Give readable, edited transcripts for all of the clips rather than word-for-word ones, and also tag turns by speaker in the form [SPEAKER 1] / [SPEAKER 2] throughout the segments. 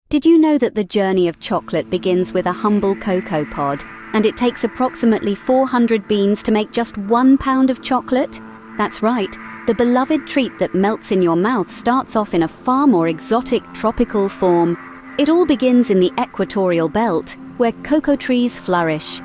[SPEAKER 1] Did you know that the journey of chocolate begins with a humble cocoa pod, and it takes approximately 400 beans to make just 1 pound of chocolate? That's right, the beloved treat that melts in your mouth starts off in a far more exotic tropical form. It all begins in the equatorial belt, where cocoa trees flourish.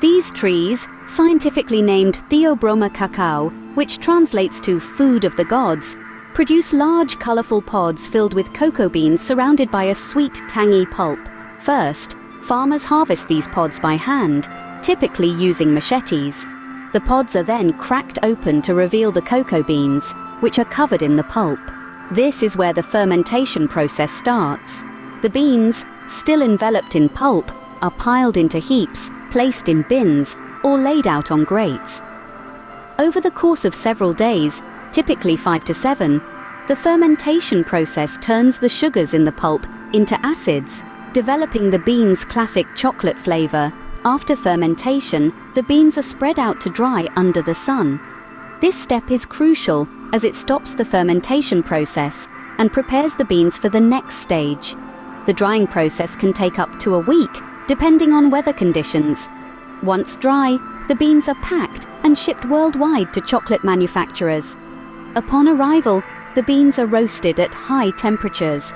[SPEAKER 1] These trees, scientifically named Theobroma cacao, which translates to food of the gods, produce large colorful pods filled with cocoa beans surrounded by a sweet, tangy pulp. First, farmers harvest these pods by hand, typically using machetes. The pods are then cracked open to reveal the cocoa beans, which are covered in the pulp. This is where the fermentation process starts. The beans, still enveloped in pulp, are piled into heaps, placed in bins, or laid out on grates. Over the course of several days, typically 5 to 7, the fermentation process turns the sugars in the pulp into acids, developing the beans' classic chocolate flavor. After fermentation, the beans are spread out to dry under the sun. This step is crucial as it stops the fermentation process and prepares the beans for the next stage. The drying process can take up to a week, depending on weather conditions. Once dry, the beans are packed and shipped worldwide to chocolate manufacturers. Upon arrival, the beans are roasted at high temperatures.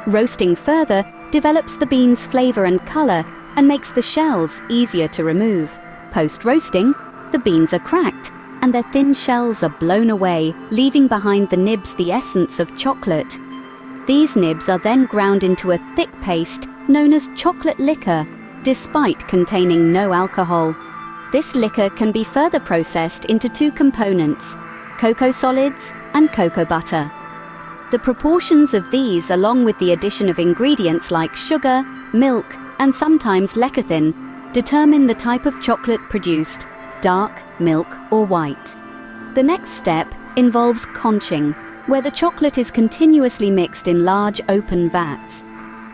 [SPEAKER 1] Roasting further develops the beans' flavor and color and makes the shells easier to remove. Post-roasting, the beans are cracked and their thin shells are blown away, leaving behind the nibs the essence of chocolate. These nibs are then ground into a thick paste known as chocolate liquor, despite containing no alcohol. This liquor can be further processed into 2 components: cocoa solids and cocoa butter. The proportions of these, along with the addition of ingredients like sugar, milk, and sometimes lecithin, determine the type of chocolate produced: dark, milk, or white. The next step involves conching, where the chocolate is continuously mixed in large open vats.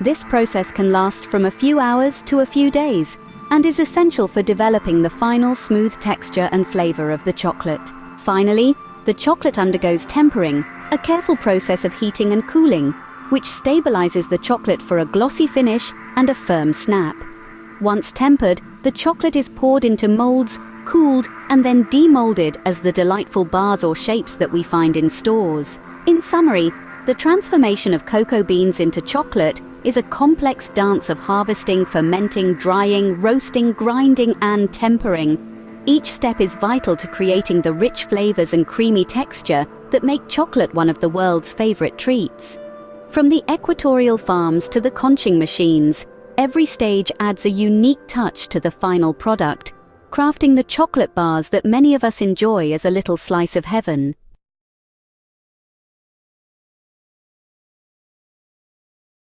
[SPEAKER 1] This process can last from a few hours to a few days and is essential for developing the final smooth texture and flavor of the chocolate. Finally, the chocolate undergoes tempering, a careful process of heating and cooling, which stabilizes the chocolate for a glossy finish and a firm snap. Once tempered, the chocolate is poured into molds, cooled, and then demolded as the delightful bars or shapes that we find in stores. In summary, the transformation of cocoa beans into chocolate is a complex dance of harvesting, fermenting, drying, roasting, grinding, and tempering. Each step is vital to creating the rich flavors and creamy texture that make chocolate one of the world's favorite treats. From the equatorial farms to the conching machines, every stage adds a unique touch to the final product, crafting the chocolate bars that many of us enjoy as a little slice of heaven.